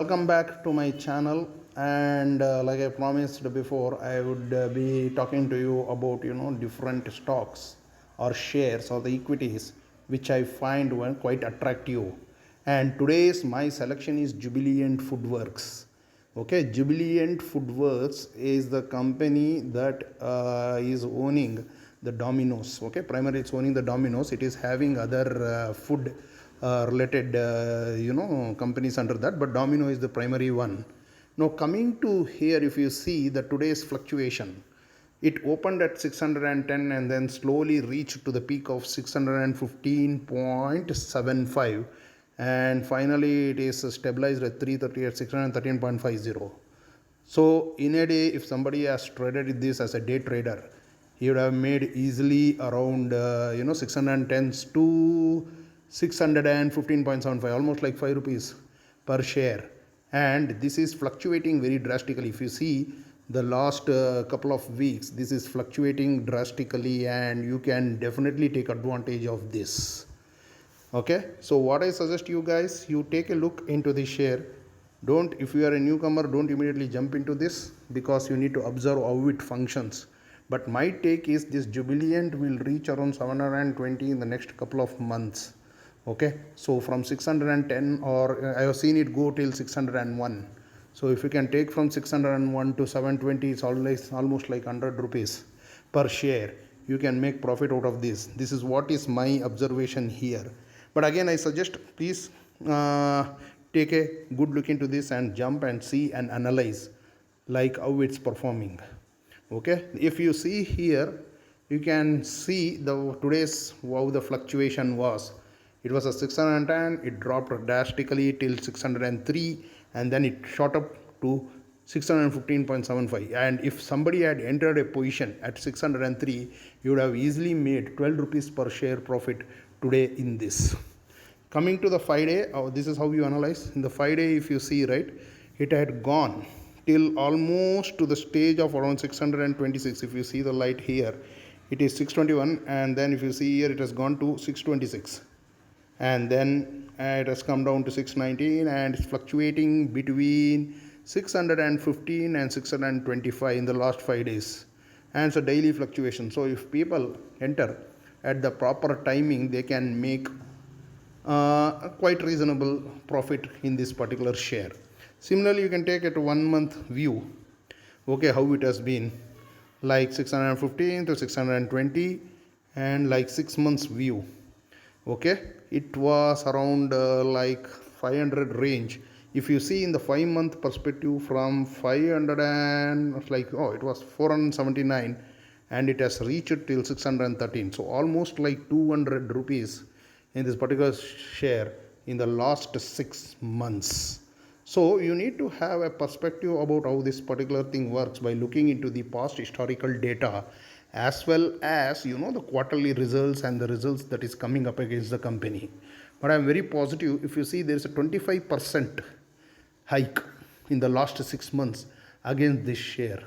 Welcome back to my channel. And like I promised before, I would be talking to you about different stocks or shares or the equities which I find one quite attractive. And today's my selection is Jubiliant Foodworks. Okay, Jubiliant Foodworks is the company that is owning the Domino's. Okay, primarily it's owning the Domino's. It is having other food related companies under that, but Domino is the primary one. Now coming to here, if you see the today's fluctuation, it opened at 610 and then slowly reached to the peak of 615.75, and finally it is stabilized at 330 at 613.50. So in a day, if somebody has traded this as a day trader, he would have made easily around 610 to 615.75, almost like 5 rupees per share. And this is fluctuating very drastically. If you see the last couple of weeks, this is fluctuating drastically, and you can definitely take advantage of this. Okay, so what I suggest you guys, you take a look into the share. Don't, if you are a newcomer, don't immediately jump into this, because you need to observe how it functions. But my take is this Jubiliant will reach around 720 in the next couple of months. Okay, so from 610, or I have seen it go till 601. So if you can take from 601 to 720, it's almost like 100 rupees per share. You can make profit out of this. This is what is my observation here. But again, I suggest please take a good look into this and jump and see and analyze like how it's performing. Okay, if you see here, you can see the today's how the fluctuation was. It was a 610, it dropped drastically till 603, and then it shot up to 615.75. And if somebody had entered a position at 603, you would have easily made 12 rupees per share profit today in this. Coming to the 5-day, this is how you analyze. In the 5-day, if you see, right, it had gone till almost to the stage of around 626. If you see the light here, it is 621, and then if you see here, it has gone to 626, and then it has come down to 619, and it's fluctuating between 615 and 625 in the last 5 days, and it's a daily fluctuation. So if people enter at the proper timing, they can make a quite reasonable profit in this particular share. Similarly, you can take it 1 month view. Okay, how it has been, like 615 to 620, and like 6 months view. Okay, it was around like 500 range. If you see in the 5-month perspective, from 500 and like, it was 479, and it has reached till 613. So almost like 200 rupees in this particular share in the last 6 months. So you need to have a perspective about how this particular thing works by looking into the past historical data, as well as the quarterly results and the results that is coming up against the company. But I'm very positive. If you see, there is a 25% hike in the last 6 months against this share.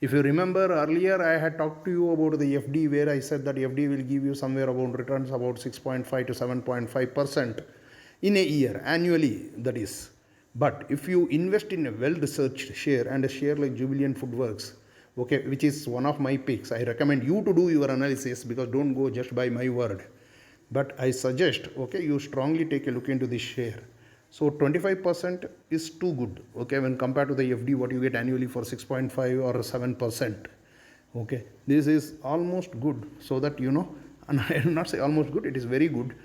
If you remember earlier, I had talked to you about the FD, where I said that FD will give you somewhere about returns about 6.5 to 7.5% in a year, annually, that is. But if you invest in a well-researched share, and a share like Jubiliant Foodworks, okay, which is one of my picks, I recommend you to do your analysis, because don't go just by my word. But I suggest, okay, you strongly take a look into this share. So 25% is too good, okay, when compared to the FD, what you get annually for 6.5 or 7%. Okay, this is almost good, so that and I will not say almost good, it is very good,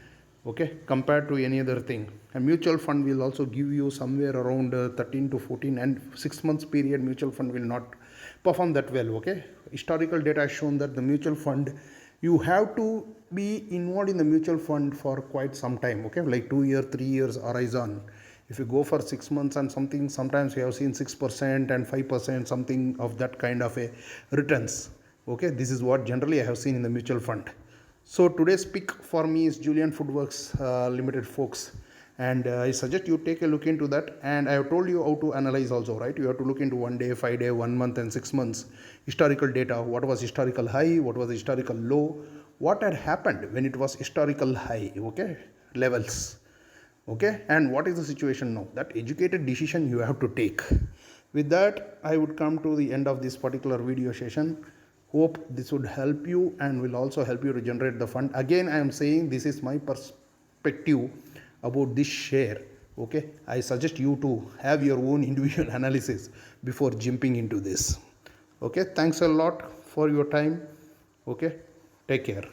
okay, compared to any other thing. A mutual fund will also give you somewhere around 13 to 14, and 6 months period mutual fund will not perform that well. Okay, historical data has shown that the mutual fund, you have to be involved in the mutual fund for quite some time, okay, like 2 years 3 years horizon. If you go for 6 months and something, sometimes we have seen 6% and 5%, something of that kind of a returns. Okay, this is what generally I have seen in the mutual fund. So today's pick for me is Julian Foodworks Limited, folks, and I suggest you take a look into that. And I have told you how to analyze also, right? You have to look into 1 day, 5 day, 1 month, and 6 months historical data. What was historical high? What was historical low? What had happened when it was historical high? Okay, levels. Okay, and what is the situation now? That educated decision you have to take. With that, I would come to the end of this particular video session. Hope this would help you and will also help you to generate the fund. Again, I am saying this is my perspective about this share. Okay, I suggest you to have your own individual analysis before jumping into this. Okay, thanks a lot for your time. Okay, take care.